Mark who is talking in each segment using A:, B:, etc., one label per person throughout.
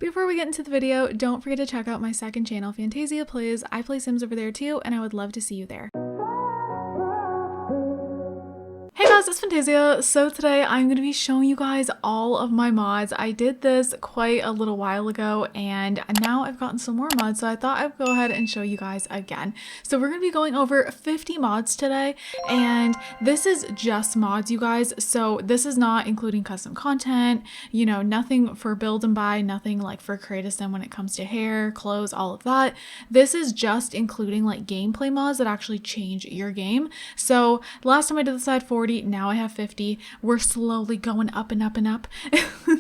A: Before we get into the video, don't forget to check out my second channel, Fantayzia Plays. I play Sims over there too, and I would love to see you there. Hey guys, it's Fantayzia. So today I'm going to be showing you guys all of my mods. I did this quite a little while ago and now I've gotten some more mods, so I thought I'd go ahead and show you guys again. So we're going to be going over 50 mods today, and this is just mods, you guys. So this is not including custom content, you know, nothing for build and buy, nothing like for create a sim when it comes to hair, clothes, all of that. This is just including like gameplay mods that actually change your game. So last time I did this I had 40, now I have 50. We're slowly going up and up and up.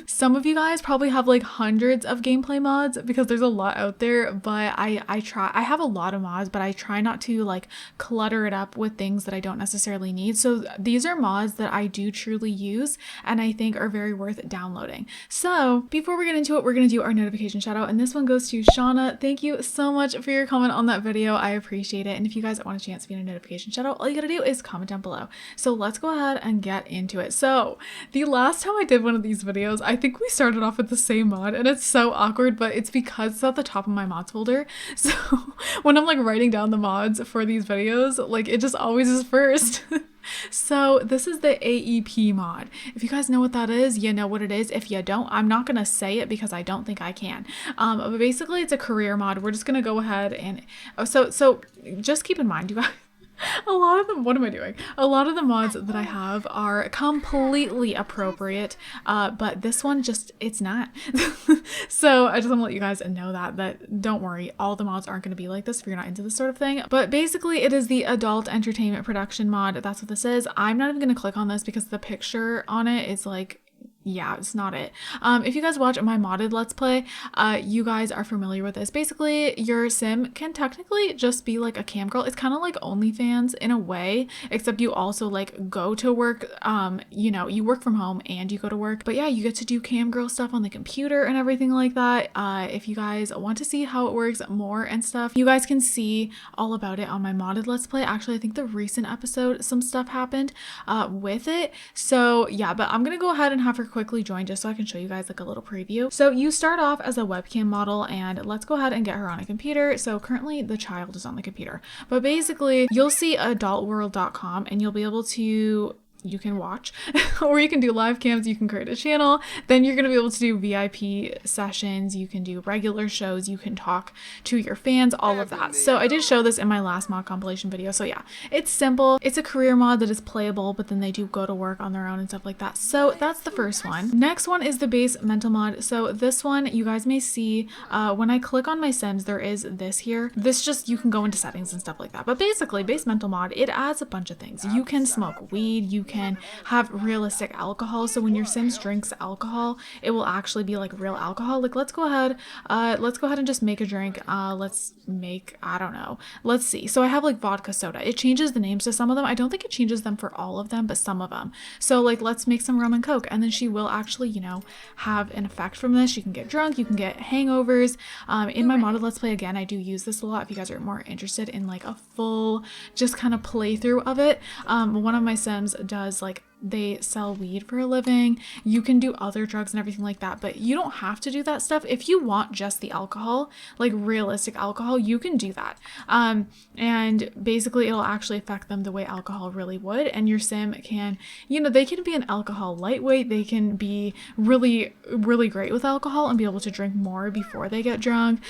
A: Some of you guys probably have like hundreds of gameplay mods because there's a lot out there, but I have a lot of mods, but I try not to like clutter it up with things that I don't necessarily need. So these are mods that I do truly use and I think are very worth downloading. So before we get into it, we're going to do our notification shout out, and this one goes to Shauna. Thank you so much for your comment on that video. I appreciate it. And if you guys want a chance to be in a notification shout out, all you gotta do is comment down below. So let's go ahead and get into it. So the last time I did one of these videos, I think we started off with the same mod, and it's so awkward, but it's because it's at the top of my mods folder. So when I'm like writing down the mods for these videos, like it just always is first. So this is the AEP mod. If you guys know what that is, you know what it is. If you don't, I'm not gonna say it because I don't think I can. But basically it's a career mod. We're just gonna go ahead and so just keep in mind, you guys, a lot of them, what am I doing? A lot of the mods that I have are completely appropriate, but this one just, it's not. So I just want to let you guys know that don't worry, all the mods aren't going to be like this if you're not into this sort of thing. But basically it is the adult entertainment production mod. That's what this is. I'm not even going to click on this because the picture on it is like, yeah, it's not it. If you guys watch my modded let's play, you guys are familiar with this. Basically your sim can technically just be like a cam girl. It's kind of like OnlyFans in a way, except you also like go to work. You know, you work from home and you go to work, but yeah, you get to do cam girl stuff on the computer and everything like that. If you guys want to see how it works more and stuff, you guys can see all about it on my modded let's play. Actually, I think the recent episode some stuff happened with it. So yeah, but I'm gonna go ahead and have her quickly join just so I can show you guys like a little preview. So you start off as a webcam model, and let's go ahead and get her on a computer. So currently the child is on the computer, but basically you'll see adultworld.com and you'll be able to, you can watch or you can do live cams, you can create a channel, then you're going to be able to do VIP sessions, you can do regular shows, you can talk to your fans, all of that. So I did show this in my last mod compilation video. So yeah, it's simple. It's a career mod that is playable, but then they do go to work on their own and stuff like that. So that's the first one. Next one is the base mental mod. So this one you guys may see when I click on my Sims, there is this here. This just, you can go into settings and stuff like that. But basically base mental mod, it adds a bunch of things. You can smoke weed, you can have realistic alcohol. So when your Sims drinks alcohol, it will actually be like real alcohol. Like let's go ahead and just make a drink. Let's make, I don't know, let's see. So I have like vodka soda. It changes the names to some of them. I don't think it changes them for all of them, but some of them. So like let's make some rum and coke, and then she will actually, you know, have an effect from this. You can get drunk, you can get hangovers. In my modded let's play, again, I do use this a lot if you guys are more interested in like a full just kind of playthrough of it. One of my Sims does like, they sell weed for a living. You can do other drugs and everything like that, but you don't have to do that stuff. If you want just the alcohol, like realistic alcohol, you can do that. And basically it'll actually affect them the way alcohol really would. And your sim can, you know, they can be an alcohol lightweight. They can be really, really great with alcohol and be able to drink more before they get drunk.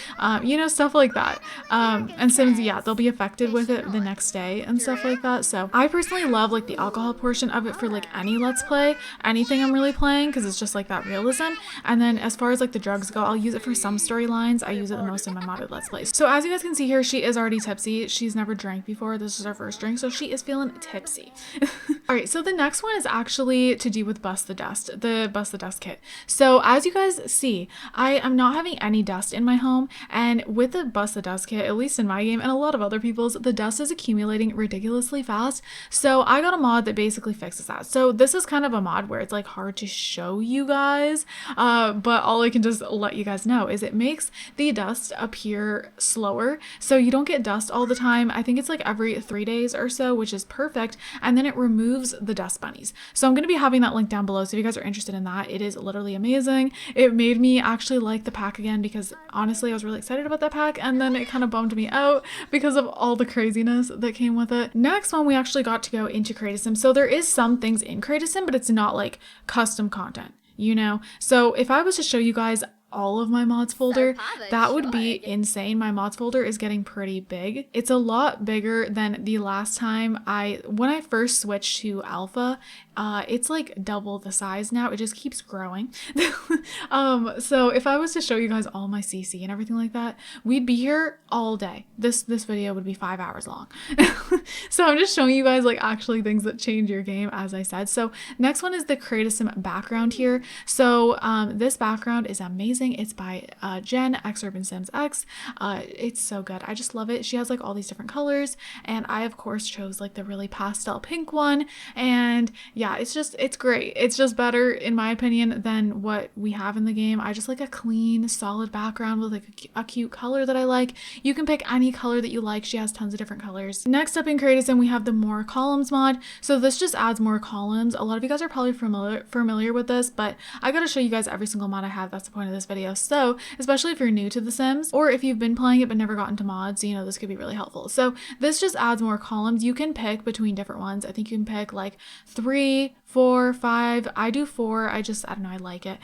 A: You know, stuff like that. And Sims, yeah, they'll be affected with it the next day and stuff like that. So I personally love like the alcohol portion of it for like any let's play, anything I'm really playing, because it's just like that realism. And then as far as like the drugs go, I'll use it for some storylines. I use it the most in my modded let's plays. So as you guys can see here, she is already tipsy. She's never drank before. This is her first drink, so she is feeling tipsy. All right, so the next one is actually to do with Bust the Dust, the Bust the Dust kit. So as you guys see, I am not having any dust in my home, and with the Bust the Dust kit, at least in my game and a lot of other people's, the dust is accumulating ridiculously fast. So I got a mod that basically fixes that. So this is kind of a mod where it's like hard to show you guys, but all I can just let you guys know is it makes the dust appear slower. So you don't get dust all the time. I think it's like every 3 days or so, which is perfect. And then it removes removes the dust bunnies. So I'm going to be having that link down below. So if you guys are interested in that, it is literally amazing. It made me actually like the pack again because honestly, I was really excited about that pack, and then it kind of bummed me out because of all the craziness that came with it. Next one, we actually got to go into Create a Sim. So there is some things in Create a Sim, but it's not like custom content, you know? So if I was to show you guys all of my mods folder, that would be insane. My mods folder is getting pretty big. It's a lot bigger than the last time when I first switched to alpha. It's like double the size now. It just keeps growing. So if I was to show you guys all my CC and everything like that, we'd be here all day. This video would be 5 hours long. So I'm just showing you guys like actually things that change your game, as I said. So next one is the Create a Sim background here. So this background is amazing. It's by Jen, X Urban Sims X. It's so good. I just love it. She has like all these different colors, and I of course chose like the really pastel pink one. And yeah, it's great. It's just better in my opinion than what we have in the game. I just like a clean, solid background with like a cute color that I like. You can pick any color that you like. She has tons of different colors. Next up in Create a Sim, we have the More Columns mod. So this just adds more columns. A lot of you guys are probably familiar with this, but I gotta show you guys every single mod I have. That's the point of this video. So especially if you're new to The Sims, or if you've been playing it but never gotten to mods, you know, this could be really helpful. So this just adds more columns. You can pick between different ones. I think you can pick like 3, 4, 5. I do 4. I don't know, I like it.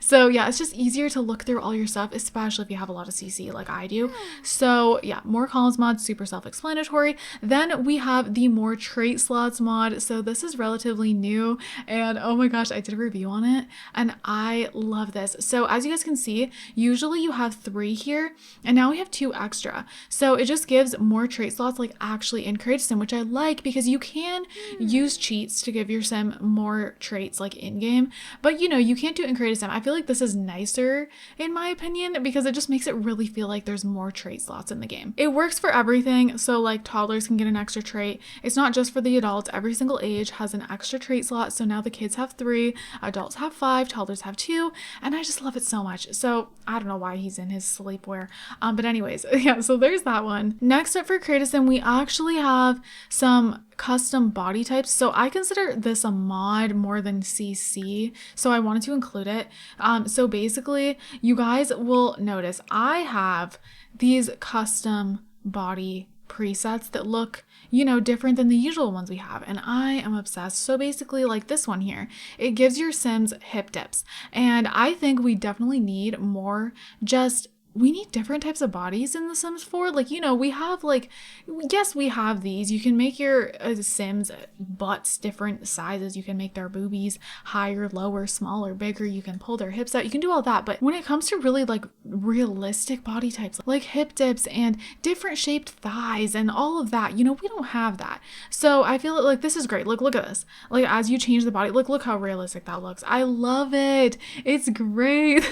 A: So yeah, it's just easier to look through all your stuff, especially if you have a lot of CC like I do. So yeah, More Columns mod, super self-explanatory. Then we have the More Trait Slots mod. So this is relatively new, and oh my gosh, I did a review on it and I love this. So as you guys can see, usually you have 3 here, and now we have 2 extra. So it just gives more trait slots like actually in Create a Sim, which I like because you can use cheats to give your sim more traits like in game, but you know, you can't do it in Create a Sim. I feel like this is nicer in my opinion because it just makes it really feel like there's more trait slots in the game. It works for everything. So like toddlers can get an extra trait. It's not just for the adults. Every single age has an extra trait slot. So now the kids have 3, adults have 5, toddlers have 2, and I just love it so much. So I don't know why he's in his sleepwear. But anyways, yeah, so there's that one. Next up for Create a Sim, we actually have some custom body types. So I consider this a mod more than CC, so I wanted to include it. So basically, you guys will notice I have these custom body presets that look, you know, different than the usual ones we have, and I am obsessed. So basically, like this one here, it gives your Sims hip dips, and I think we definitely need more. We need different types of bodies in The Sims 4. Like, you know, we have like, yes, we have these. You can make your Sims butts different sizes. You can make their boobies higher, lower, smaller, bigger. You can pull their hips out. You can do all that. But when it comes to really like realistic body types, like hip dips and different shaped thighs and all of that, you know, we don't have that. So I feel like this is great. Look at this. Like as you change the body, look how realistic that looks. I love it. It's great.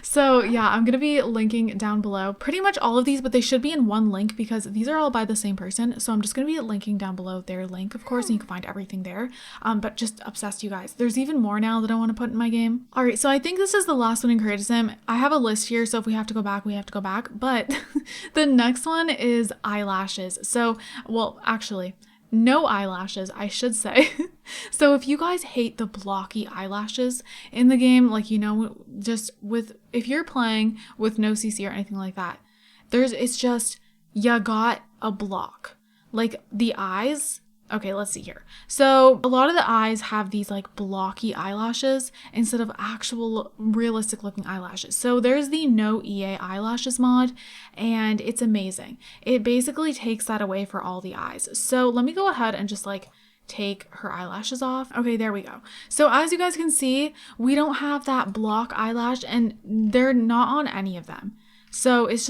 A: So yeah, I'm going to be linking down below pretty much all of these, but they should be in one link because these are all by the same person. So I'm just going to be linking down below their link, of course, and you can find everything there. But just obsessed, you guys. There's even more now that I want to put in my game. All right, so I think this is the last one in Create a Sim. I have a list here, so if we have to go back, we have to go back. But the next one is eyelashes. So, well, actually, no eyelashes, I should say. So if you guys hate the blocky eyelashes in the game, like, you know, just if you're playing with no CC or anything like that, it's just, you got a block. Like the eyes, okay, let's see here. So a lot of the eyes have these like blocky eyelashes instead of actual realistic looking eyelashes. So there's the no EA eyelashes mod, and it's amazing. It basically takes that away for all the eyes. So let me go ahead and just like take her eyelashes off. Okay, there we go. So as you guys can see, we don't have that block eyelash, and they're not on any of them. So it's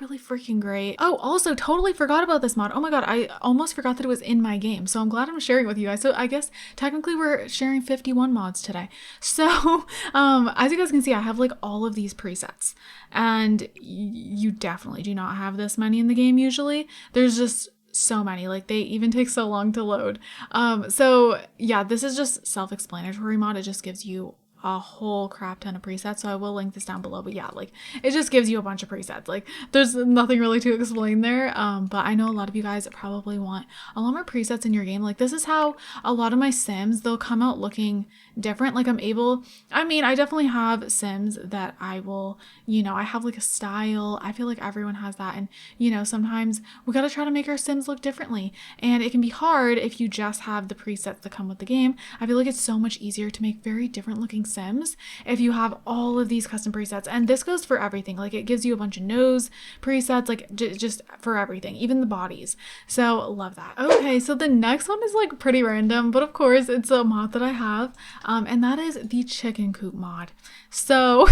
A: really freaking great. Oh, also totally forgot about this mod. Oh my God, I almost forgot that it was in my game. So I'm glad I'm sharing it with you guys. So I guess technically we're sharing 51 mods today. So as you guys can see, I have like all of these presets, and you definitely do not have this many in the game usually. There's just so many, like they even take so long to load. So yeah, this is just self-explanatory mod. It just gives you a whole crap ton of presets, so I will link this down below. But yeah, like it just gives you a bunch of presets. Like there's nothing really to explain there. But I know a lot of you guys probably want a lot more presets in your game. Like this is how a lot of my Sims, they'll come out looking different. Like I definitely have Sims that I will, I have like a style. I feel like everyone has that. And, sometimes we got to try to make our Sims look differently. And it can be hard if you just have the presets that come with the game. I feel like it's so much easier to make very different looking Sims if you have all of these custom presets. And this goes for everything. Like it gives you a bunch of nose presets, like just for everything, even the bodies. So love that. Okay, so the next one is like pretty random, but of course it's a mod that I have. And that is the chicken coop mod. So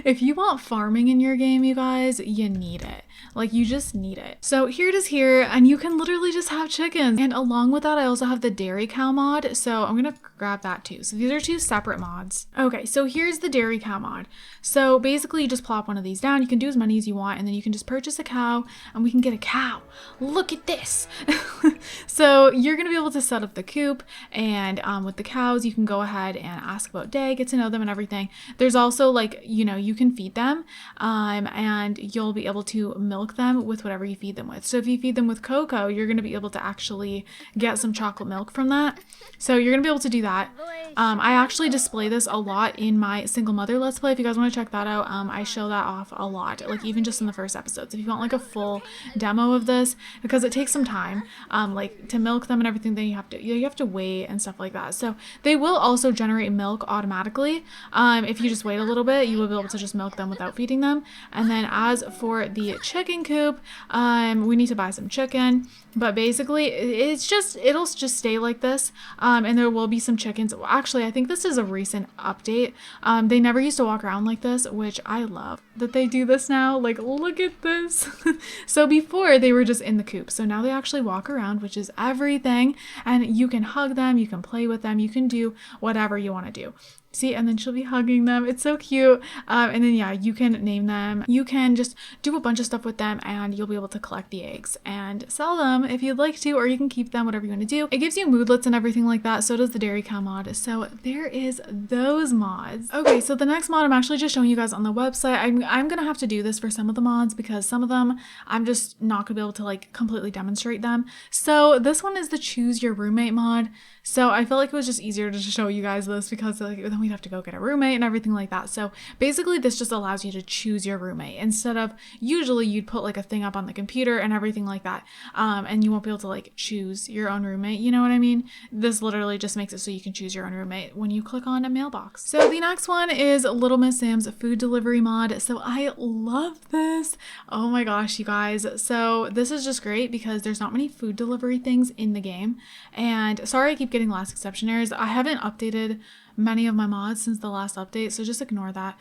A: if you want farming in your game, you guys, you need it. Like you just need it. So here it is here, and you can literally just have chickens. And along with that, I also have the dairy cow mod. So I'm gonna grab that too. So these are two separate mods. Okay, so here's the dairy cow mod. So basically you just plop one of these down. You can do as many as you want, and then you can just purchase a cow and we can get a cow. Look at this. So you're gonna be able to set up the coop, and with the cows, you can go ahead and ask about day, get to know them and everything. There's also like, you can feed them and you'll be able to milk them with whatever you feed them with. So if you feed them with cocoa, you're going to be able to actually get some chocolate milk from that. So you're going to be able to do that. I actually display this a lot in my single mother let's play. If you guys want to check that out, I show that off a lot, like even just in the first episodes. If you want like a full demo of this, because it takes some time, like to milk them and everything, then you have to wait and stuff like that. So they will also generate milk automatically. If you just wait a little bit, you will be able to just milk them without feeding them. And then as for the chicken coop, we need to buy some chicken, but basically it'll just stay like this. And there will be some chickens. Actually, I think this is a recent update. They never used to walk around like this, which I love that they do this now. Like, look at this. So before they were just in the coop. So now they actually walk around, which is everything. And you can hug them, you can play with them, you can do whatever you want to do. See, and then she'll be hugging them. It's so cute. And then, yeah, you can name them. You can just do a bunch of stuff with them, and you'll be able to collect the eggs and sell them if you'd like to, or you can keep them, whatever you want to do. It gives you moodlets and everything like that. So does the dairy cow mod. So there is those mods. Okay, so the next mod I'm actually just showing you guys on the website. I'm going to have to do this for some of the mods because some of them I'm just not going to be able to like completely demonstrate them. So this one is the choose your roommate mod. So I felt like it was just easier to show you guys this because like then we'd have to go get a roommate and everything like that. So basically this just allows you to choose your roommate instead of usually you'd put like a thing up on the computer and everything like that. And you won't be able to like choose your own roommate. You know what I mean? This literally just makes it so you can choose your own roommate when you click on a mailbox. So the next one is Little Miss Sam's food delivery mod. So I love this. Oh my gosh, you guys. So this is just great because there's not many food delivery things in the game. And sorry, I keep getting last exception errors. I haven't updated many of my mods since the last update, so just ignore that.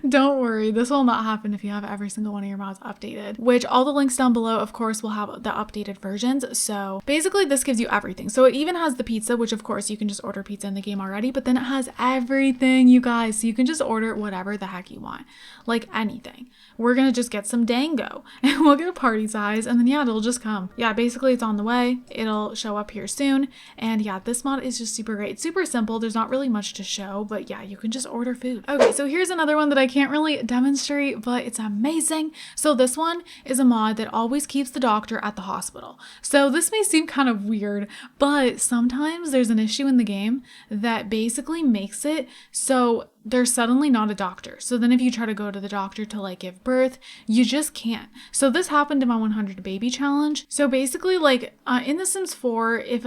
A: Don't worry, this will not happen if you have every single one of your mods updated, which all the links down below of course will have the updated versions. So basically this gives you everything. So it even has the pizza, which of course you can just order pizza in the game already, but then it has everything, you guys, so you can just order whatever the heck you want, like anything. We're gonna just get some dango and we'll get a party size, and then yeah, it'll just come. Yeah, basically it's on the way, it'll show up here soon. And yeah, this mod is just super great. It's super simple, there's not really much to show, but yeah, you can just order food. Okay, so here's another one that I can't really demonstrate, but it's amazing. So this one is a mod that always keeps the doctor at the hospital. So this may seem kind of weird, but sometimes there's an issue in the game that basically makes it so there's suddenly not a doctor. So then if you try to go to the doctor to like give birth, you just can't. So this happened in my 100 baby challenge. So basically like in The Sims 4, if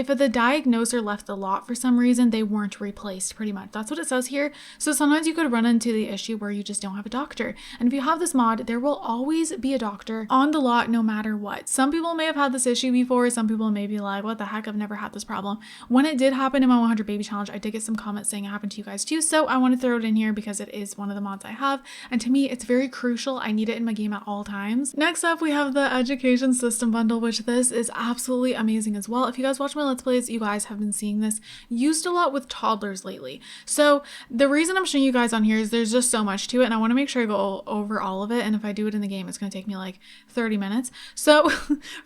A: the diagnoser left the lot for some reason, they weren't replaced pretty much. That's what it says here. So sometimes you could run into the issue where you just don't have a doctor. And if you have this mod, there will always be a doctor on the lot no matter what. Some people may have had this issue before. Some people may be like, what the heck? I've never had this problem. When it did happen in my 100 baby challenge, I did get some comments saying it happened to you guys too. So I want to throw it in here because it is one of the mods I have. And to me, it's very crucial. I need it in my game at all times. Next up, we have the education system bundle, which this is absolutely amazing as well. If you guys watch my Let's Plays, you guys have been seeing this used a lot with toddlers lately. So the reason I'm showing you guys on here is there's just so much to it, and I want to make sure I go over all of it, and if I do it in the game, it's going to take me like 30 minutes. So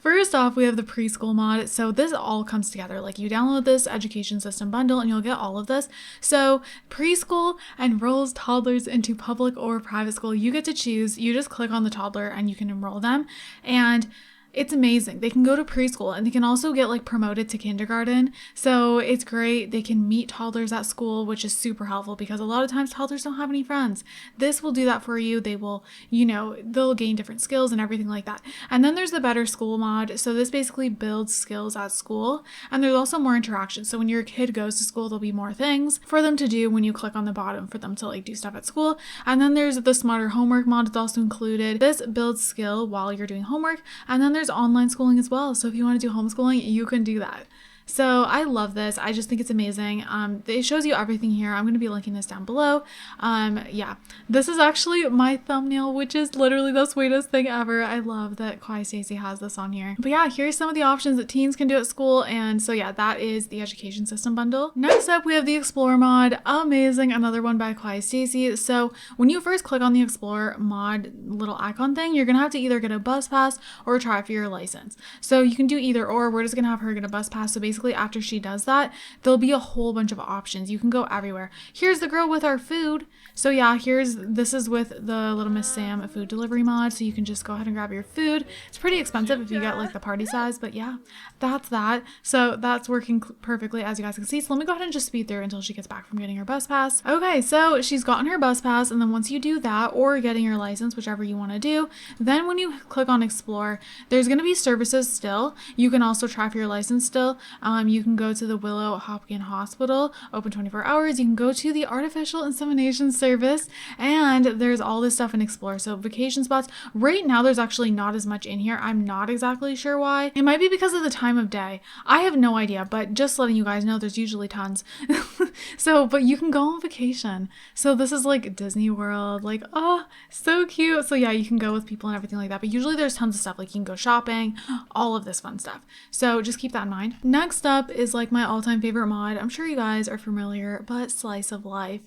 A: first off, we have the preschool mod. So this all comes together. Like, you download this education system bundle and you'll get all of this. So preschool enrolls toddlers into public or private school. You get to choose. You just click on the toddler and you can enroll them. And it's amazing. They can go to preschool and they can also get like promoted to kindergarten. So it's great. They can meet toddlers at school, which is super helpful because a lot of times toddlers don't have any friends. This will do that for you. They will, they'll gain different skills and everything like that. And then there's the Better School mod. So this basically builds skills at school, and there's also more interaction. So when your kid goes to school, there'll be more things for them to do when you click on the bottom for them to like do stuff at school. And then there's the Smarter Homework mod. It's also included. This builds skill while you're doing homework. And then there's online schooling as well. So if you want to do homeschooling, you can do that. So I love this. I just think it's amazing. It shows you everything here. I'm going to be linking this down below. Yeah, this is actually my thumbnail, which is literally the sweetest thing ever. I love that Stacey has this on here. But yeah, here's some of the options that teens can do at school. And so yeah, that is the education system bundle. Next up, we have the Explore mod. Amazing. Another one by Stacey. So when you first click on the Explore mod little icon thing, you're going to have to either get a bus pass or try for your license. So you can do either or. We're just going to have her get a bus pass. So basically, after she does that, there'll be a whole bunch of options. You can go everywhere. Here's the girl with our food. So yeah, this is with the Little Miss Sam food delivery mod. So you can just go ahead and grab your food. It's pretty expensive if you get like the party size, but yeah, that's that. So that's working perfectly, as you guys can see. So let me go ahead and just speed through until she gets back from getting her bus pass. Okay, so she's gotten her bus pass, and then once you do that, or getting your license, whichever you want to do, then when you click on Explore, there's going to be services still. You can also try for your license still. You can go to the Willow Hopkins Hospital, open 24 hours. You can go to the artificial insemination service, and there's all this stuff in Explore. So vacation spots. Right now, there's actually not as much in here. I'm not exactly sure why. It might be because of the time of day. I have no idea, but just letting you guys know, there's usually tons. But you can go on vacation. So this is like Disney World, like, oh, so cute. So yeah, you can go with people and everything like that. But usually there's tons of stuff. Like, you can go shopping, all of this fun stuff. So just keep that in mind. Next up is like my all-time favorite mod. I'm sure you guys are familiar, but Slice of Life.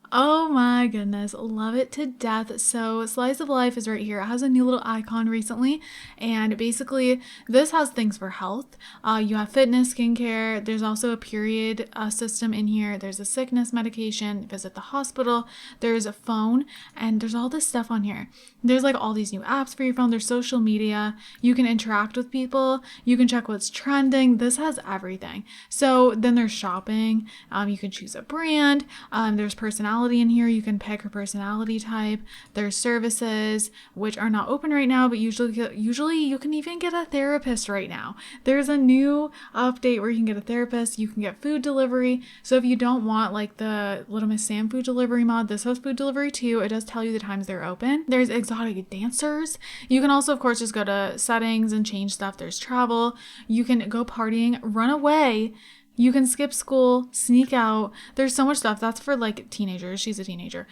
A: Oh my goodness, love it to death. So Slice of Life is right here. It has a new little icon recently, and basically this has things for health. You have fitness, skincare. There's also a period system in here. There's a sickness medication, visit the hospital. There's a phone, and there's all this stuff on here. There's like all these new apps for your phone. There's social media. You can interact with people. You can check what's trending. This has everything. So then there's shopping. You can choose a brand. There's personality in here. You can pick her personality type. There's services, which are not open right now, but usually you can even get a therapist right now. There's a new update where you can get a therapist. You can get food delivery. So if you don't want like the Little Miss Sam food delivery mod, this has food delivery too. It does tell you the times they're open. There's exotic dancers. You can also, of course, just go to settings and change stuff. There's travel. You can go partying, run away. You can skip school, sneak out. There's so much stuff. That's for like teenagers. She's a teenager.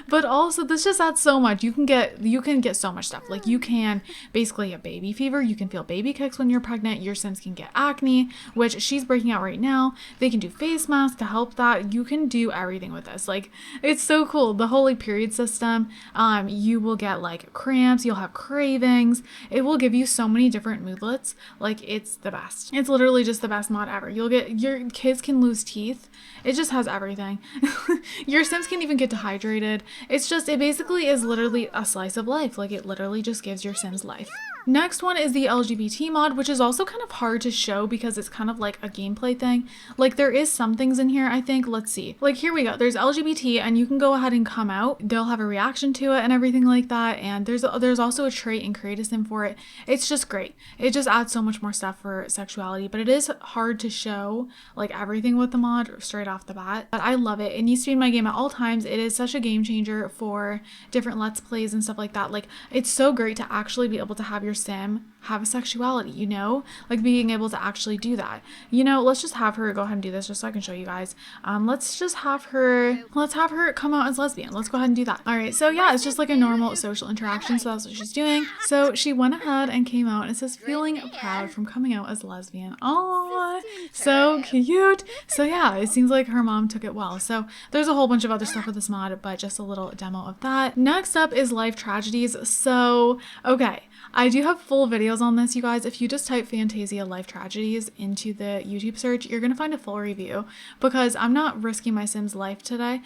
A: But also this just adds so much. You can get so much stuff. Like, you can basically get baby fever. You can feel baby kicks when you're pregnant. Your Sims can get acne, which she's breaking out right now. They can do face masks to help that. You can do everything with this. Like, it's so cool. The whole like period system. You will get like cramps. You'll have cravings. It will give you so many different moodlets. Like, it's the best. It's literally just the best mod ever. Your kids can lose teeth. It just has everything. Your Sims can even get dehydrated. It basically is literally a slice of life. Like, it literally just gives your Sims life. Next one is the LGBT mod, which is also kind of hard to show because it's kind of like a gameplay thing. Like, there is some things in here, I think. Let's see. Like, here we go. There's LGBT, and you can go ahead and come out. They'll have a reaction to it and everything like that. And there's also a trait and create a sim for it. It's just great. It just adds so much more stuff for sexuality, but it is hard to show like everything with the mod straight off the bat. But I love it. It needs to be in my game at all times. It is such a game changer for different Let's Plays and stuff like that. Like, it's so great to actually be able to have your sim have a sexuality, you know, like being able to actually do that. You know, let's just have her go ahead and do this just so I can show you guys. Let's have her come out as lesbian. Let's go ahead and do that. All right, so yeah, it's just like a normal social interaction. So that's what she's doing. So she went ahead and came out and it says feeling proud from coming out as lesbian. Oh, so cute. So yeah, it seems like her mom took it well. So there's a whole bunch of other stuff with this mod, but just a little demo of that. Next up is life tragedies. So, okay, I do have full videos on this, you guys. If you just type fantayzia life tragedies into the YouTube search, you're gonna find a full review because I'm not risking my Sim's life today.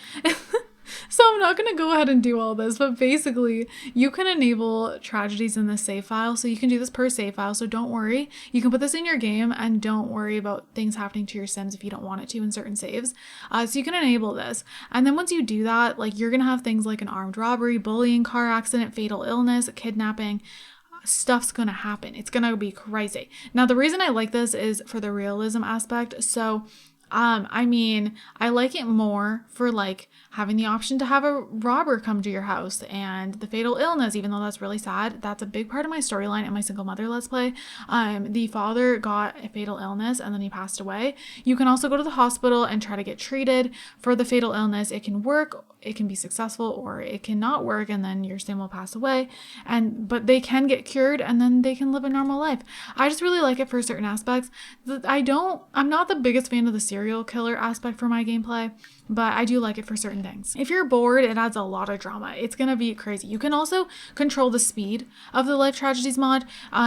A: So I'm not going to go ahead and do all this, but basically you can enable tragedies in the save file. So you can do this per save file. So don't worry. You can put this in your game and don't worry about things happening to your Sims if you don't want it to in certain saves. So you can enable this. And then once you do that, like you're going to have things like an armed robbery, bullying, car accident, fatal illness, kidnapping. Stuff's gonna happen. It's gonna be crazy. Now, the reason I like this is for the realism aspect. So I mean, I like it more for like having the option to have a robber come to your house and the fatal illness, even though that's really sad. That's a big part of my storyline in my single mother let's play. The father got a fatal illness and then he passed away. You can also go to the hospital and try to get treated for the fatal illness. It can work, it can be successful, or it cannot work and then your Sim will pass away. But they can get cured and then they can live a normal life. I just really like it for certain aspects. I'm not the biggest fan of the serial killer aspect for my gameplay, but I do like it for certain things. If you're bored, it adds a lot of drama. It's gonna be crazy. You can also control the speed of the life tragedies mod.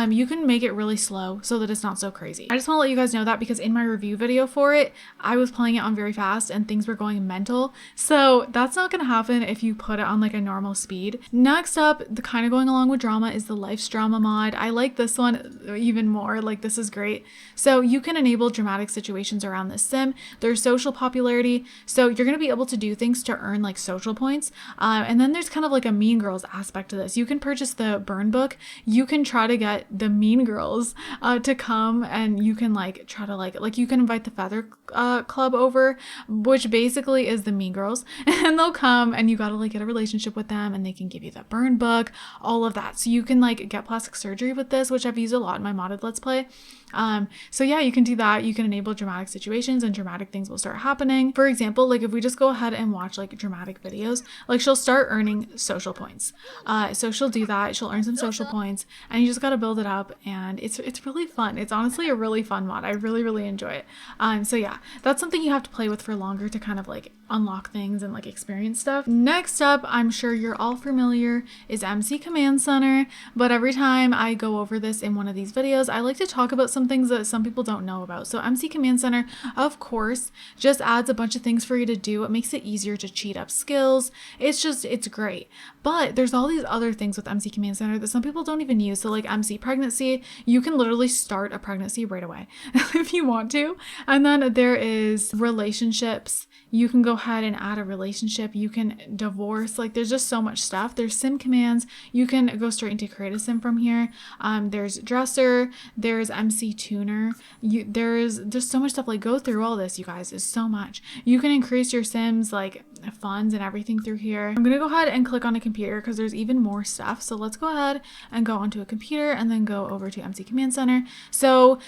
A: You can make it really slow so that it's not so crazy. I just want to let you guys know that because in my review video for it, I was playing it on very fast and things were going mental. So that's not gonna happen if you put it on like a normal speed. Next up, the kind of going along with drama is the life's drama mod. I like this one even more. Like this is great. So you can enable dramatic situations around this Sim. There's social popularity. So you're going to be able to do things to earn like social points. And then there's kind of like a Mean Girls aspect to this. You can purchase the burn book. You can try to get the Mean Girls to come and you can like try to like you can invite the Feather Club over, which basically is the Mean Girls, and they'll come and you got to like get a relationship with them and they can give you the burn book, all of that. So you can like get plastic surgery with this, which I've used a lot in my modded let's play. So yeah, you can do that. You can enable dramatic situations and dramatic things will start happening. For example, like if we just go ahead and watch like dramatic videos, like she'll start earning social points. So she'll do that. She'll earn some social points and you just got to build it up and it's really fun. It's honestly a really fun mod. I really enjoy it. So yeah, that's something you have to play with for longer to kind of like unlock things and like experience stuff. Next up, I'm sure you're all familiar, is MC Command Center, but every time I go over this in one of these videos, I like to talk about some things that some people don't know about. So MC Command Center, of course, just adds a bunch of things for you to do. It makes it easier to cheat up skills. It's great. But there's all these other things with MC Command Center that some people don't even use. So like MC Pregnancy, you can literally start a pregnancy right away if you want to. And then there is relationships. You can go ahead and add a relationship. You can divorce. Like there's just so much stuff. There's sim commands. You can go straight into create a sim from here. There's dresser. There's MC tuner. There's just so much stuff. Like go through all this, you guys. It's so much. You can increase your Sims like funds and everything through here. I'm gonna go ahead and click on a computer because there's even more stuff. So let's go ahead and go onto a computer and then go over to MC Command Center. So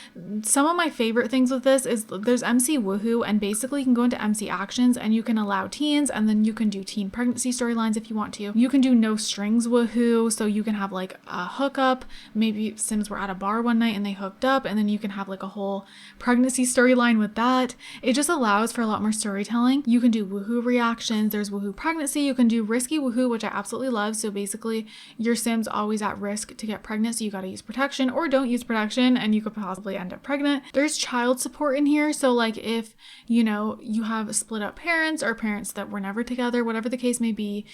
A: some of my favorite things with this is there's MC Woohoo, and basically you can go into MC Actions and you can allow teens, and then you can do teen pregnancy storylines if you want to. You can do no strings Woohoo, so you can have like a hookup. Maybe Sims were at a bar one night and they hooked up, and then you can have like a whole pregnancy storyline with that. It just allows for a lot more storytelling. You can do Woohoo reactions. There's Woohoo pregnancy. You can do risky Woohoo, which I absolutely love. So basically your Sim's always at risk to get pregnant, so you got to use protection or don't use protection and you could possibly end up pregnant. There's child support in here. So like if you know you have split up parents or parents that were never together, whatever the case may be,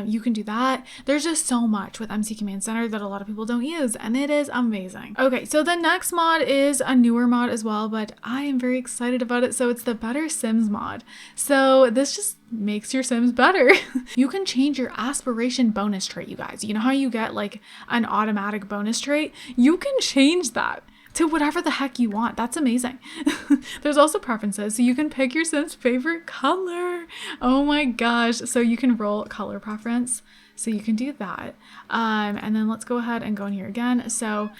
A: you can do that. There's just so much with MC Command Center that a lot of people don't use, and it is amazing. Okay, so the next mod is a newer mod as well, but I am very excited about it. So it's the Better Sims mod. So this just makes your Sims better. You can change your aspiration bonus trait, you guys. You know how you get like an automatic bonus trait? You can change that to whatever the heck you want. That's amazing. There's also preferences, so you can pick your Sim's favorite color. Oh my gosh. So you can roll color preference. So you can do that. And then let's go ahead and go in here again. So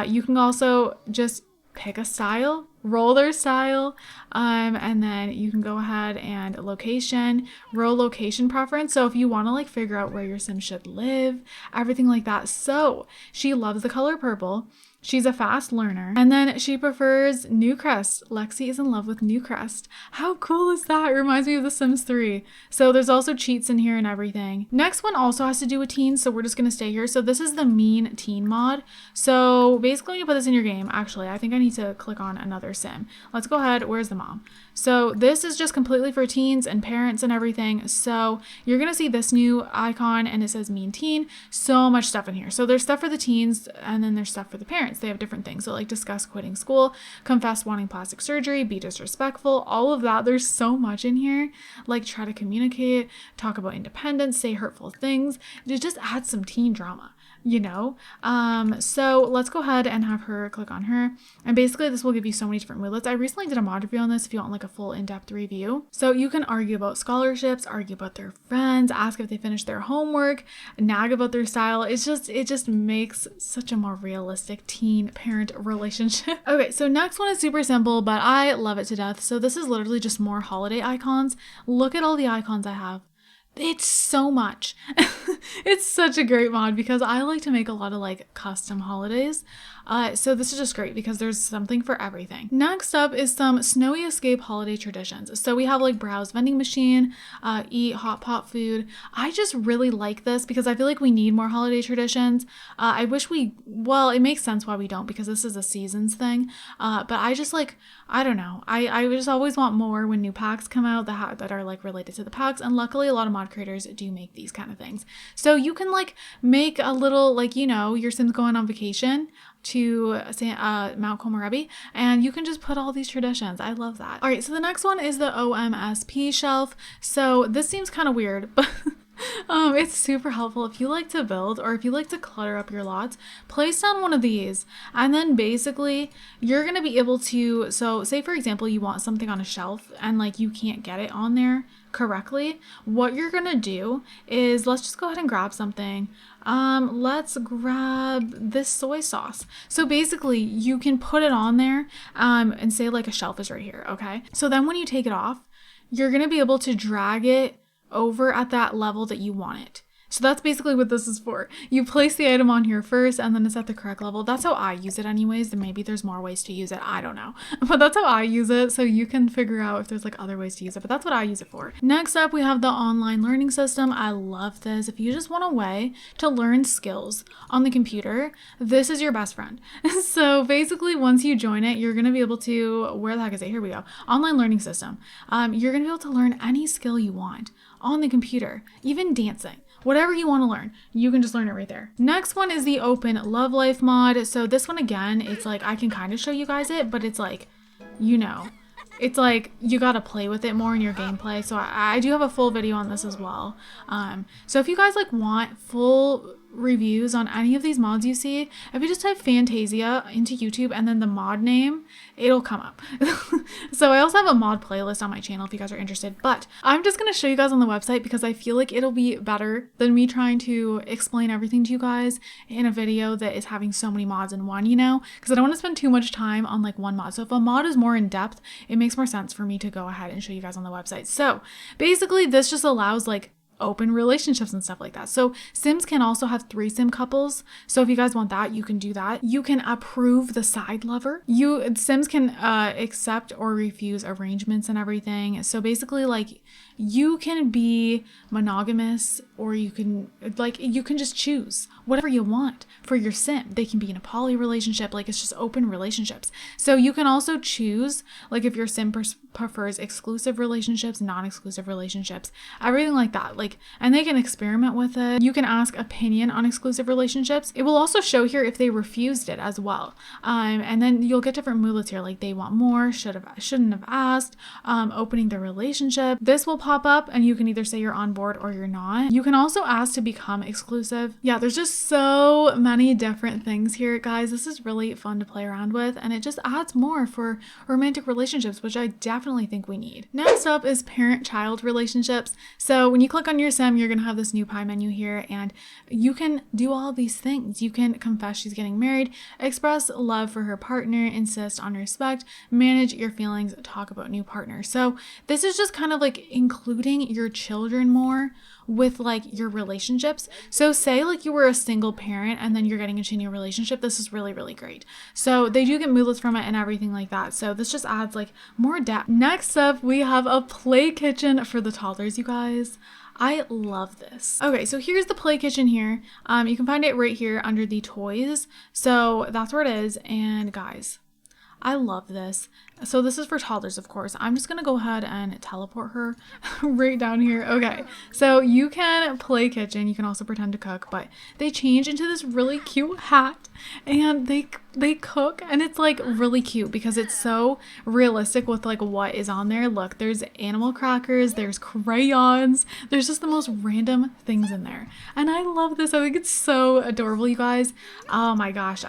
A: you can also just pick a style, roll their style, and then you can go ahead and location, roll location preference. So if you want to like figure out where your sim should live, everything like that. So she loves the color purple. She's a fast learner. And then she prefers Newcrest. Lexi is in love with Newcrest. How cool is that? It reminds me of The Sims 3. So there's also cheats in here and everything. Next one also has to do with teens, so we're just gonna stay here. So this is the mean teen mod. So basically when you put this in your game, actually, I think I need to click on another sim. Let's go ahead. Where's the mom? So this is just completely for teens and parents and everything. So you're gonna see this new icon and it says mean teen. So much stuff in here. So there's stuff for the teens and then there's stuff for the parents. They have different things. So like discuss quitting school, confess wanting plastic surgery, be disrespectful, all of that. There's so much in here. Like try to communicate, talk about independence, say hurtful things. It just adds some teen drama, you know? So let's go ahead and have her click on her. And basically this will give you so many different moodlets. I recently did a mod review on this if you want like a full in-depth review. So you can argue about scholarships, argue about their friends, ask if they finished their homework, nag about their style. It just makes such a more realistic teen parent relationship. Okay, so next one is super simple, but I love it to death. So this is literally just more holiday icons. Look at all the icons I have. It's so much. It's such a great mod because I like to make a lot of like custom holidays. So this is just great because there's something for everything. Next up is some snowy escape holiday traditions. So we have like browse vending machine, eat hot pot food. I just really like this because I feel like we need more holiday traditions. I wish well, it makes sense why we don't because this is a seasons thing. But I just like, I don't know. I just always want more when new packs come out that are like related to the packs. And luckily a lot of mod creators do make these kind of things. So you can like make a little like, you know, your Sims going on vacation to Mount Komorebi and you can just put all these traditions. I love that. All right, so the next one is the OMSP shelf. So this seems kind of weird, but it's super helpful if you like to build or if you like to clutter up your lots. Place down one of these and then basically you're going to be able to, so say for example you want something on a shelf and like you can't get it on there correctly. What you're going to do is, let's just go ahead and grab something. Let's grab this soy sauce. So basically you can put it on there and say like a shelf is right here. Okay, so then when you take it off, you're going to be able to drag it over at that level that you want it. So that's basically what this is for. You place the item on here first and then it's at the correct level. That's how I use it anyways. And maybe there's more ways to use it. I don't know. But that's how I use it. So you can figure out if there's like other ways to use it. But that's what I use it for. Next up, we have the online learning system. I love this. If you just want a way to learn skills on the computer, this is your best friend. So basically once you join it, you're going to be able to, where the heck is it? Here we go. Online learning system. You're going to be able to learn any skill you want on the computer, even dancing. Whatever you want to learn, you can just learn it right there. Next one is the Open Love Life mod. So this one again, it's like I can kind of show you guys it, but it's like, you know, it's like you got to play with it more in your gameplay. So I do have a full video on this as well. So if you guys like want full reviews on any of these mods you see, if you just type fantayzia into YouTube and then the mod name, it'll come up. So I also have a mod playlist on my channel if you guys are interested, but I'm just going to show you guys on the website because I feel like it'll be better than me trying to explain everything to you guys in a video that is having so many mods in one, you know, because I don't want to spend too much time on like one mod. So if a mod is more in depth, it makes more sense for me to go ahead and show you guys on the website. So basically this just allows like open relationships and stuff like that. So Sims can also have threesome couples. So if you guys want that, you can do that. You can approve the side lover. Sims can accept or refuse arrangements and everything. So basically like you can be monogamous or you can just choose whatever you want for your sim. They can be in a poly relationship, like it's just open relationships. So you can also choose like if your sim prefers exclusive relationships, non-exclusive relationships, everything like that. Like, and they can experiment with it. You can ask opinion on exclusive relationships. It will also show here if they refused it as well. And then you'll get different moodlets here, like they want more, shouldn't have asked, opening the relationship. This will pop pop up and you can either say you're on board or you're not. You can also ask to become exclusive. Yeah, there's just so many different things here, guys. This is really fun to play around with, and it just adds more for romantic relationships, which I definitely think we need. Next up is parent-child relationships. So when you click on your sim, you're gonna have this new pie menu here, and you can do all these things. You can confess she's getting married, express love for her partner, insist on respect, manage your feelings, talk about new partner. So this is just kind of like including your children more with like your relationships. So say like you were a single parent and then you're getting into a new relationship. This is really, really great. So they do get moodlets from it and everything like that. So this just adds like more depth. Next up, we have a play kitchen for the toddlers, you guys. I love this. Okay, so here's the play kitchen here. You can find it right here under the toys. So that's where it is. And guys, I love this. So this is for toddlers, of course. I'm just gonna go ahead and teleport her right down here. Okay, so you can play kitchen. You can also pretend to cook, but they change into this really cute hat and they cook, and it's like really cute because it's so realistic with like what is on there. Look, there's animal crackers, there's crayons, there's just the most random things in there. And I love this. I think it's so adorable, you guys. Oh my gosh,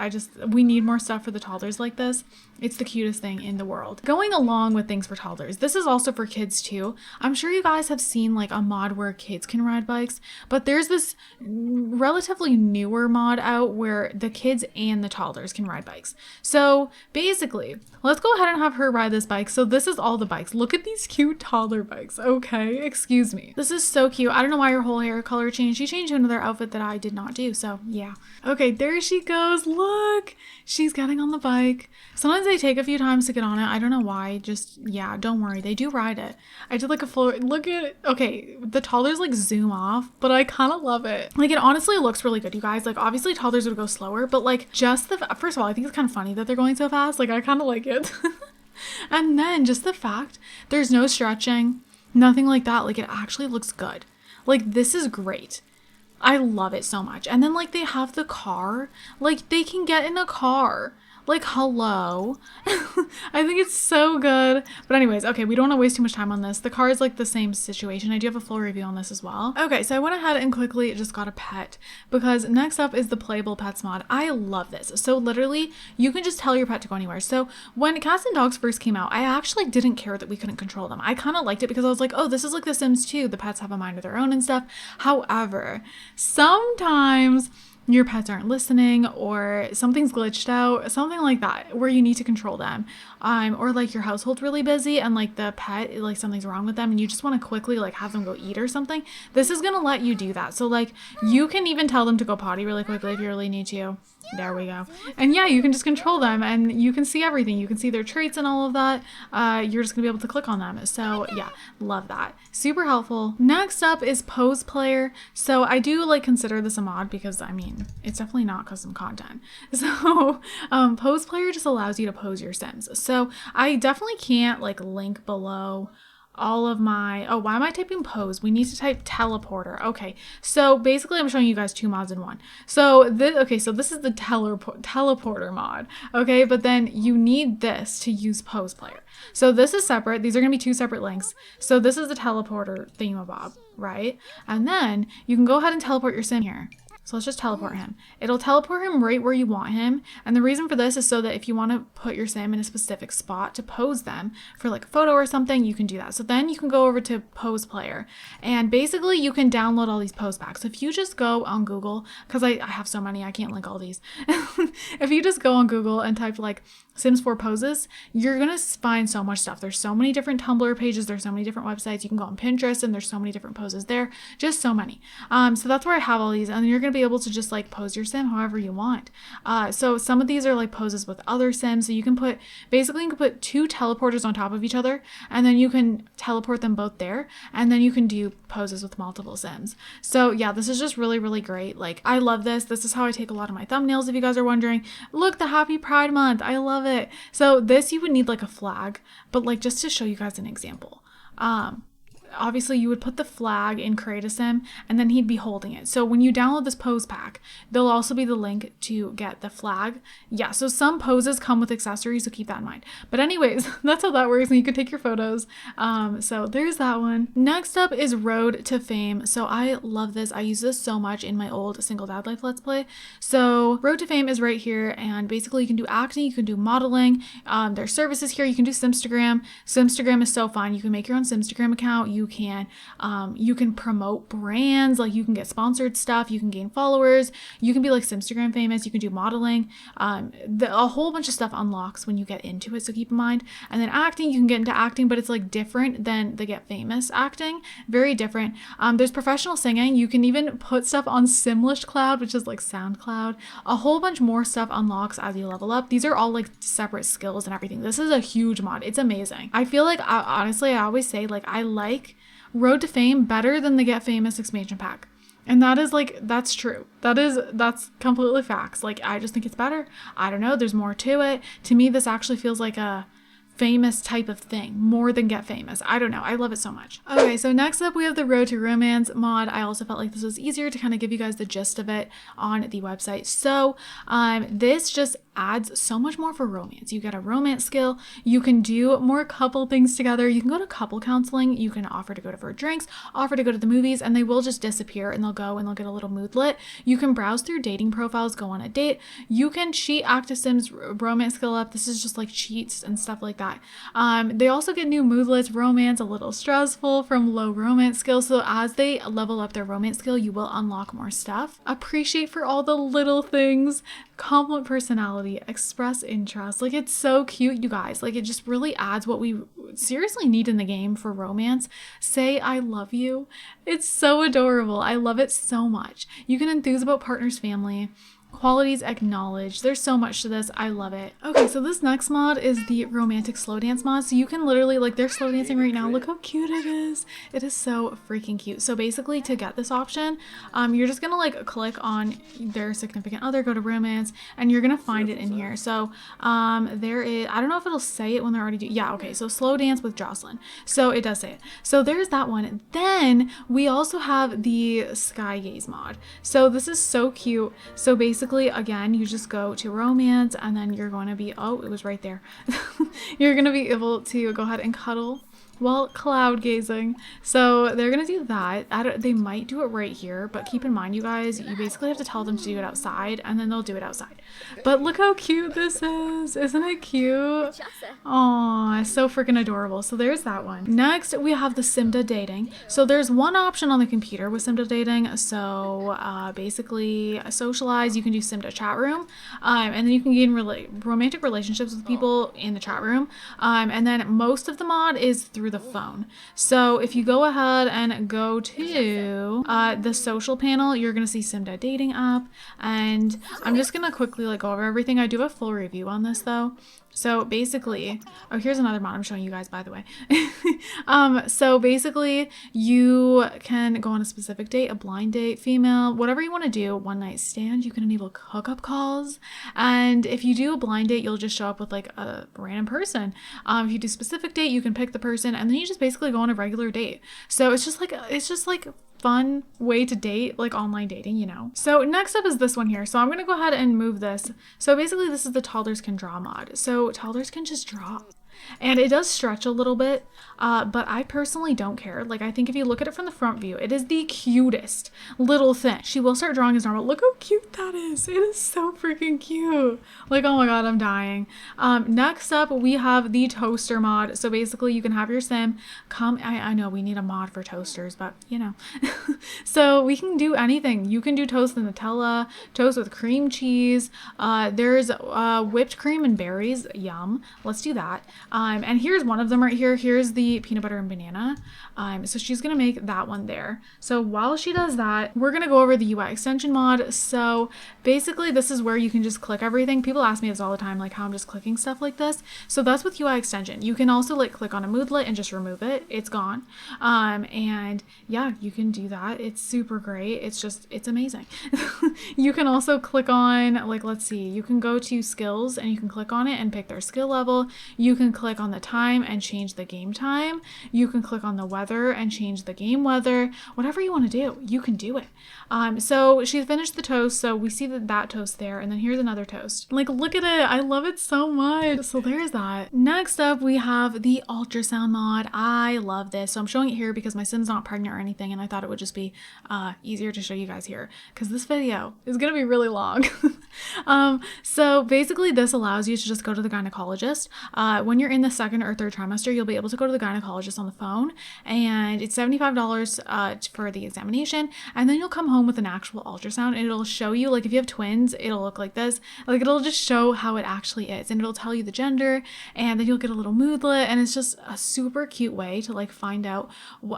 A: we need more stuff for the toddlers like this. It's the cutest thing in the world. Going along with things for toddlers, this is also for kids too. I'm sure you guys have seen like a mod where kids can ride bikes, but there's this relatively newer mod out where the kids and the toddlers can ride bikes. So basically, let's go ahead and have her ride this bike. So this is all the bikes. Look at these cute toddler bikes. Okay, excuse me. This is so cute. I don't know why her whole hair color changed. She changed to another outfit that I did not do. So yeah. Okay, there she goes. Look, she's getting on the bike. Sometimes they take a few times to get on it. I don't know why. Just, yeah, don't worry. They do ride it. I did like a full, look at it. Okay, the toddlers like zoom off, but I kind of love it. Like it honestly looks really good, you guys. Like obviously toddlers would go slower, but like just first of all, I think it's kind of funny that they're going so fast. Like I kind of like it. And then just the fact there's no stretching, nothing like that. Like it actually looks good. Like this is great. I love it so much. And then like they have the car, like they can get in a car. Like, hello. I think it's so good. But anyways, okay, we don't want to waste too much time on this. The car is like the same situation. I do have a full review on this as well. Okay, so I went ahead and quickly just got a pet because next up is the Playable Pets mod. I love this. So literally, you can just tell your pet to go anywhere. So when cats and dogs first came out, I actually didn't care that we couldn't control them. I kind of liked it because I was like, oh, this is like The Sims 2. The pets have a mind of their own and stuff. However, sometimes your pets aren't listening or something's glitched out, something like that, where you need to control them. Or like your household's really busy and like the pet, like something's wrong with them and you just want to quickly like have them go eat or something. This is going to let you do that. So like you can even tell them to go potty really quickly if you really need to. There we go. And yeah, you can just control them and you can see everything. You can see their traits and all of that. You're just gonna be able to click on them. So yeah, love that. Super helpful. Next up is Pose Player. So I do like consider this a mod because I mean, it's definitely not custom content. So Pose Player just allows you to pose your Sims. So I definitely can't like link below all of my, oh, why am I typing pose? We need to type teleporter. Okay, so basically I'm showing you guys two mods in one. So this, okay, so this is the teleporter mod, okay, but then you need this to use Pose Player. So this is separate. These are gonna be two separate links. So this is the teleporter thingamabob, right? And then you can go ahead and teleport your Sim here. So let's just teleport him. It'll teleport him right where you want him. And the reason for this is so that if you want to put your Sim in a specific spot to pose them for like a photo or something, you can do that. So then you can go over to Pose Player and basically you can download all these pose packs. So if you just go on Google, because I have so many, I can't link all these. If you just go on Google and type like Sims 4 poses, you're going to find so much stuff. There's so many different Tumblr pages. There's so many different websites. You can go on Pinterest and there's so many different poses there. Just so many. So that's where I have all these. And you're going to be able to just like pose your Sim however you want. So some of these are like poses with other Sims. So you can put, basically you can put two teleporters on top of each other and then you can teleport them both there. And then you can do poses with multiple Sims. So yeah, this is just really, really great. Like I love this. This is how I take a lot of my thumbnails. If you guys are wondering, look, the Happy Pride Month. I love it. So this, you would need like a flag, but like just to show you guys an example. obviously you would put the flag in Create a Sim and then he'd be holding it. So when you download this pose pack, there'll also be the link to get the flag. Yeah, so some poses come with accessories, so keep that in mind. But anyways, that's how that works, and you can take your photos. So there's that one. Next up is Road to Fame. So I love this. I use this so much in my old Single Dad Life Let's Play. So Road to Fame is right here, and basically you can do acting, you can do modeling. There's services here. You can do Simstagram. Simstagram is so fun. You can make your own Simstagram account. You can promote brands, like you can get sponsored stuff, you can gain followers, you can be like Simstagram famous, you can do modeling. A whole bunch of stuff unlocks when you get into it, so keep in mind. And then acting, you can get into acting, but it's like different than the Get Famous acting. Very different. There's professional singing. You can even put stuff on Simlish Cloud, which is like SoundCloud. A whole bunch more stuff unlocks as you level up. These are all like separate skills and everything. This is a huge mod. It's amazing. I feel like, honestly, I always say, like, I like Road to Fame better than the Get Famous expansion pack. And that is like, that's true. That's completely facts. Like, I just think it's better. I don't know. There's more to it. To me, this actually feels like a famous type of thing more than Get Famous. I don't know. I love it so much. Okay, so next up we have the Road to Romance mod. I also felt like this was easier to kind of give you guys the gist of it on the website. So this just adds so much more for romance. You get a romance skill. You can do more couple things together. You can go to couple counseling. You can offer to go for drinks, offer to go to the movies, and they will just disappear and they'll go and they'll get a little moodlet. You can browse through dating profiles, go on a date. You can cheat Active Sims romance skill up. This is just like cheats and stuff like that. They also get new moodlets, romance, a little stressful from low romance skills. So as they level up their romance skill, you will unlock more stuff. Appreciate for all the little things. Compliment personality, express interest. Like, it's so cute, you guys. Like, it just really adds what we seriously need in the game for romance. Say I love you. It's so adorable. I love it so much. You can enthuse about partner's family. Qualities acknowledged. There's so much to this. I love it. Okay, so this next mod is the romantic slow dance mod. So you can literally, like, they're slow dancing right now. Look how cute it is. It is so freaking cute. So basically, to get this option, you're just gonna like click on their significant other, go to romance, and you're gonna find it in here. So there is, I don't know if it'll say it when they're already yeah, okay, so slow dance with Jocelyn. So it does say it. So there's that one. Then we also have the sky gaze mod. So this is so cute. So basically, again, you just go to romance and then you're going to be, oh, it was right there. You're going to be able to go ahead and cuddle while cloud gazing. So they're gonna do that. They might do it right here, but keep in mind, you guys, you basically have to tell them to do it outside and then they'll do it outside. But look how cute this is. Isn't it cute? Aw, so freaking adorable. So there's that one. Next, we have the Simda dating. So there's one option on the computer with Simda dating. So basically socialize, you can do Simda chat room, and then you can gain romantic relationships with people in the chat room. And then most of the mod is through the phone. So if you go ahead and go to the social panel, you're gonna see Simda dating app, and I'm just gonna quickly like go over everything. I do have a full review on this though. So basically, oh, here's another mod I'm showing you guys, by the way. So basically you can go on a specific date, a blind date, female, whatever you want to do, one night stand. You can enable hookup calls. And if you do a blind date, you'll just show up with like a random person. If you do specific date, you can pick the person and then you just basically go on a regular date. So it's just like fun way to date, like online dating, you know. So next up is this one here. So I'm gonna go ahead and move this. So basically this is the Toddlers can draw mod. So toddlers can just draw. And it does stretch a little bit, but I personally don't care. Like, I think if you look at it from the front view, it is the cutest little thing. She will start drawing as normal. Look how cute that is. It is so freaking cute. Like, oh my god, I'm dying. Next up, we have the toaster mod. So basically, you can have your sim come. I know we need a mod for toasters, but you know. So we can do anything. You can do toast with Nutella, toast with cream cheese. There's whipped cream and berries. Yum. Let's do that. And here's one of them right here. Here's the peanut butter and banana. So she's gonna make that one there. So while she does that, we're gonna go over the UI extension mod. So basically this is where you can just click everything. People ask me this all the time, like how I'm just clicking stuff like this. So that's with UI extension. You can also like click on a moodlet and just remove it. It's gone. And yeah, you can do that. It's super great. It's amazing. You can also click on, like, let's see, you can go to skills and you can click on it and pick their skill level. You can click on the time and change the game time. You can click on the weather and change the game weather. Whatever you want to do, you can do it. So she finished the toast. So we see that toast there. And then here's another toast. Like, look at it. I love it so much. So there's that. Next up, we have the ultrasound mod. I love this. So I'm showing it here because my Sim's not pregnant or anything. And I thought it would just be easier to show you guys here because this video is going to be really long. So basically this allows you to just go to the gynecologist. When you're in the second or third trimester, you'll be able to go to the gynecologist on the phone, and it's $75 for the examination. And then you'll come home with an actual ultrasound and it'll show you, like, if you have twins, it'll look like this. Like, it'll just show how it actually is, and it'll tell you the gender, and then you'll get a little moodlet, and it's just a super cute way to like find out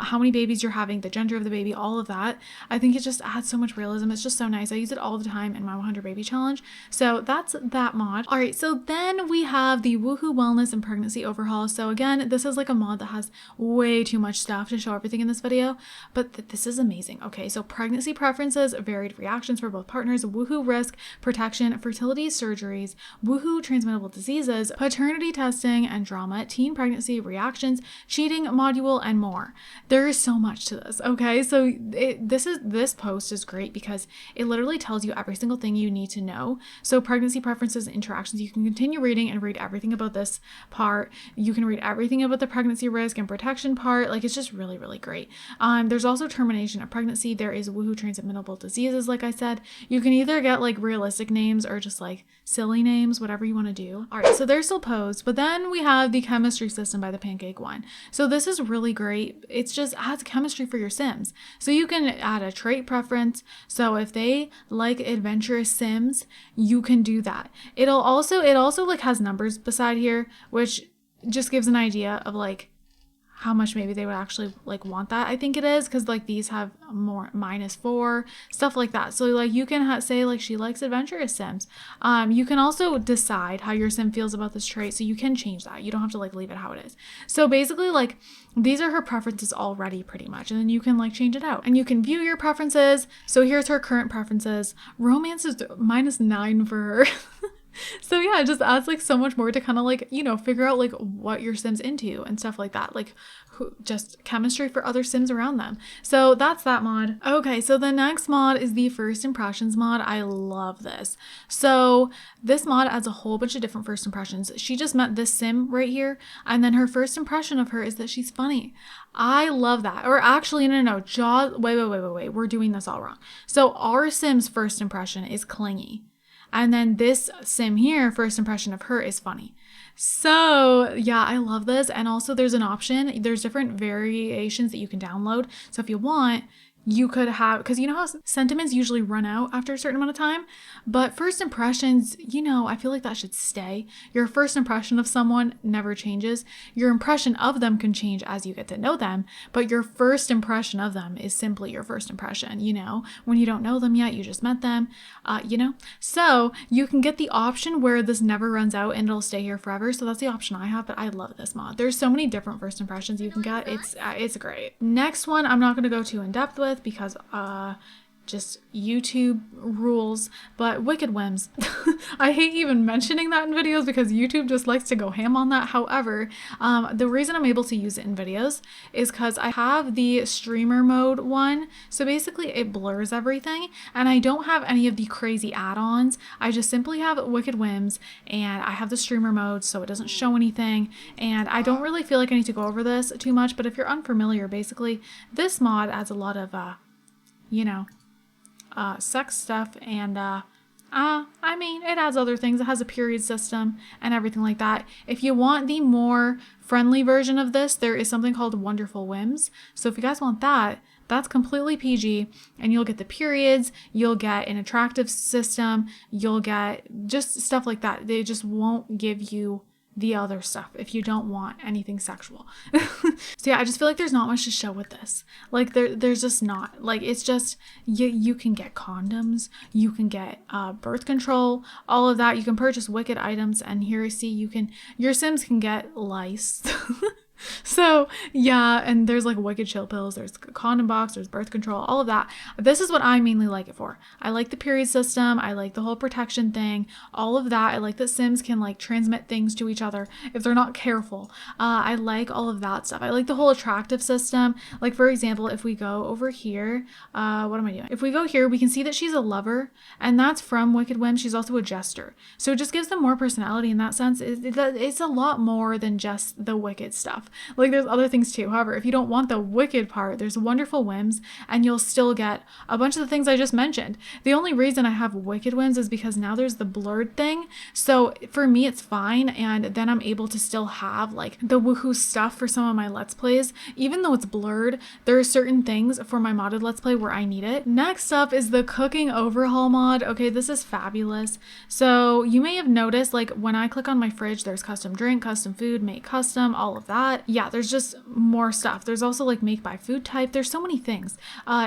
A: how many babies you're having, the gender of the baby, all of that. I think it just adds so much realism. It's just so nice. I use it all the time in my 100 baby challenge. So that's that mod. All right, so then we have the Woohoo Wellness and Pregnancy Overhaul. So again, this is like a mod that has way too much stuff to show everything in this video, but this is amazing. Okay, so pregnancy preferences, varied reactions for both partners, Woohoo risk, protection, fertility surgeries, Woohoo transmittable diseases, paternity testing and drama, teen pregnancy reactions, cheating module, and more. There is so much to this. Okay, so this post is great because it literally tells you every single thing you need to know. So pregnancy preferences and interactions, you can continue reading and read everything about this part. You can read everything about the pregnancy risk and protection part. Like, it's just really, really great. There's also termination of pregnancy. There is Woohoo transmittable diseases. Like I said, you can either get like realistic names or just like silly names, whatever you want to do. All right, so they're still posed, but then we have the chemistry system by the Pancake one. So this is really great. It's just adds chemistry for your Sims. So you can add a trait preference. So if they like adventurous Sims, you can do that. It also like has numbers beside here, which just gives an idea of like how much maybe they would actually like want that. I think it is because like these have more -4, stuff like that. So like you can say like she likes adventurous Sims. You can also decide how your Sim feels about this trait, so you can change that. You don't have to like leave it how it is. So basically like these are her preferences already pretty much, and then you can like change it out and you can view your preferences. So here's her current preferences. Romance is -9 for her. So yeah, it just adds like so much more to kind of like, you know, figure out like what your Sim's into and stuff like that. Like just chemistry for other Sims around them. So that's that mod. Okay, so the next mod is the first impressions mod. I love this. So this mod adds a whole bunch of different first impressions. She just met this Sim right here, and then her first impression of her is that she's funny. I love that. Or actually, no. Wait. We're doing this all wrong. So our Sim's first impression is clingy. And then this Sim here, first impression of her is funny. So yeah, I love this. And also there's an option. There's different variations that you can download. So if you want, you could have, because you know how sentiments usually run out after a certain amount of time, but first impressions, you know, I feel like that should stay. Your first impression of someone never changes. Your impression of them can change as you get to know them, but your first impression of them is simply your first impression, you know, when you don't know them yet, you just met them, you know, so you can get the option where this never runs out and it'll stay here forever. So that's the option I have, but I love this mod. There's so many different first impressions you can get. It's great. Next one, I'm not going to go too in depth with, because just YouTube rules, but wicked whims. I hate even mentioning that in videos because YouTube just likes to go ham on that. However, the reason I'm able to use it in videos is because I have the streamer mode one. So basically it blurs everything, and I don't have any of the crazy add-ons. I just simply have wicked whims, and I have the streamer mode so it doesn't show anything. And I don't really feel like I need to go over this too much, but if you're unfamiliar, basically this mod adds a lot of you know, sex stuff, and I mean, it adds other things. It has a period system and everything like that. If you want the more friendly version of this, there is something called Wonderful Whims. So if you guys want that, that's completely PG, and you'll get the periods, you'll get an attractive system, you'll get just stuff like that. They just won't give you the other stuff if you don't want anything sexual. So yeah, I just feel like there's not much to show with this. Like there's just not. Like, it's just you can get condoms, you can get birth control, all of that. You can purchase wicked items, and here see your Sims can get lice. So yeah, and there's like wicked chill pills, there's condom box, there's birth control, all of that. This is what I mainly like it for. I like the period system, I like the whole protection thing, all of that. I like that Sims can like transmit things to each other if they're not careful. I like all of that stuff. I like the whole attractive system. Like for example, if we go over here, what am I doing? If we go here, we can see that she's a lover, and that's from Wicked Whim. She's also a jester. So it just gives them more personality in that sense. It's a lot more than just the wicked stuff. Like there's other things too. However, if you don't want the wicked part, there's wonderful whims and you'll still get a bunch of the things I just mentioned. The only reason I have wicked whims is because now there's the blurred thing. So for me, it's fine. And then I'm able to still have like the woohoo stuff for some of my Let's Plays. Even though it's blurred, there are certain things for my modded Let's Play where I need it. Next up is the cooking overhaul mod. Okay, this is fabulous. So you may have noticed like when I click on my fridge, there's custom drink, custom food, make custom, all of that. Yeah, there's just more stuff. There's also like make by food type. There's so many things.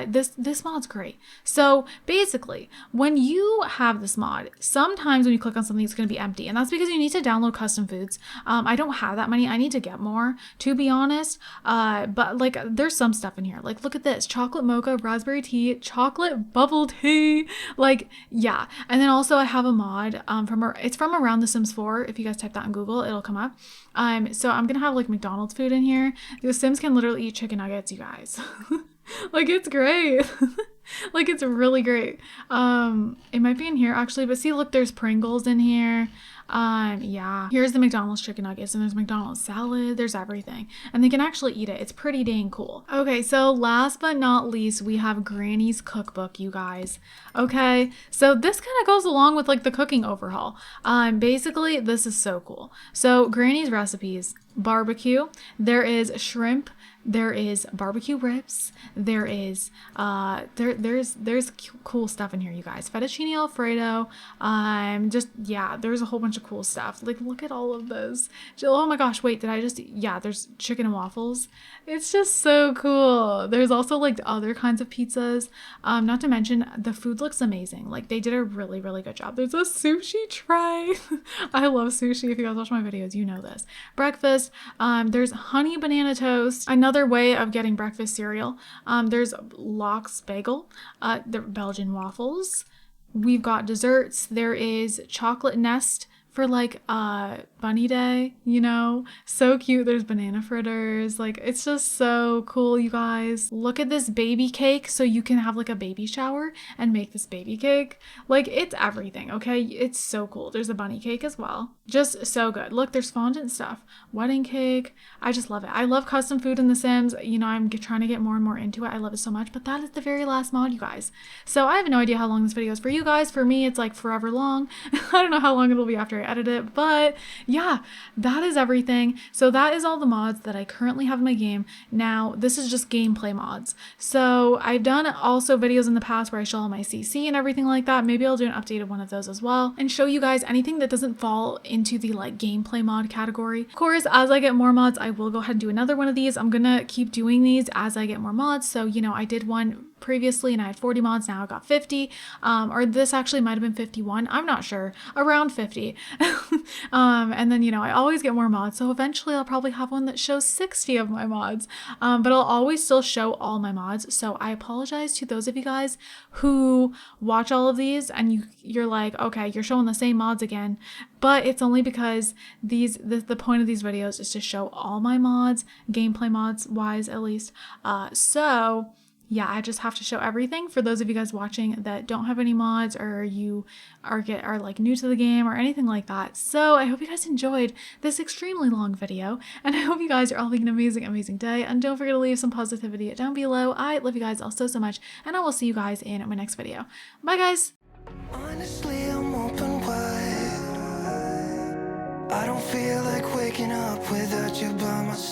A: This mod's great. So basically, when you have this mod, sometimes when you click on something, it's going to be empty, and that's because you need to download custom foods. I don't have that many. I need to get more, to be honest. But like, there's some stuff in here. Like, look at this: chocolate mocha, raspberry tea, chocolate bubble tea. Like, yeah. And then also I have a mod it's from Around the Sims 4. If you guys type that in Google, it'll come up. So I'm gonna have like McDonald's food in here. The Sims can literally eat chicken nuggets, you guys. Like, it's great. Like, it's really great. It might be in here actually, but see, look, there's Pringles in here. Yeah, here's the McDonald's chicken nuggets, and there's McDonald's salad, there's everything, and they can actually eat it. It's pretty dang cool. Okay, so last but not least, we have Granny's cookbook, you guys. Okay, so this kind of goes along with like the cooking overhaul. Basically, this is so cool. So Granny's recipes: barbecue, there is shrimp, there is barbecue ribs, there is there's cool stuff in here, you guys. Fettuccine Alfredo, just, yeah, there's a whole bunch of cool stuff. Like, look at all of this. Oh my gosh, wait, did I just, yeah, there's chicken and waffles. It's just so cool. There's also like other kinds of pizzas. Not to mention the food looks amazing. Like, they did a really, really good job. There's a sushi tray. I love sushi. If you guys watch my videos, you know this. Breakfast, there's honey banana toast, another way of getting breakfast cereal. There's lox bagel, the Belgian waffles. We've got desserts. There is chocolate nest for like bunny day, you know, so cute. There's banana fritters. Like, it's just so cool, you guys. Look at this baby cake, so you can have like a baby shower and make this baby cake. Like, it's everything. Okay, it's so cool. There's a bunny cake as well, just so good. Look, there's fondant stuff, wedding cake. I just love it. I love custom food in The Sims. You know, I'm trying to get more and more into it. I love it so much. But that is the very last mod, you guys. So I have no idea how long this video is for you guys. For me, it's like forever long. I don't know how long it'll be after I edit it, but yeah, that is everything. So that is all the mods that I currently have in my game. Now, this is just gameplay mods. So I've done also videos in the past where I show all my CC and everything like that. Maybe I'll do an updated one of those as well and show you guys anything that doesn't fall into the like gameplay mod category. Of course, as I get more mods, I will go ahead and do another one of these. I'm gonna keep doing these as I get more mods. So, you know, I did one previously and I had 40 mods. Now I got 50, or this actually might have been 51. I'm not sure, around 50. And then, you know, I always get more mods. So eventually I'll probably have one that shows 60 of my mods, but I'll always still show all my mods. So I apologize to those of you guys who watch all of these and you're like, okay, you're showing the same mods again, but it's only because the point of these videos is to show all my mods, gameplay mods wise at least. So yeah, I just have to show everything for those of you guys watching that don't have any mods, or you are like new to the game or anything like that. So I hope you guys enjoyed this extremely long video, and I hope you guys are all having an amazing, amazing day. And don't forget to leave some positivity down below. I love you guys all so, so much, and I will see you guys in my next video. Bye, guys. Honestly, I'm open wide. I don't feel like waking up without you by my side.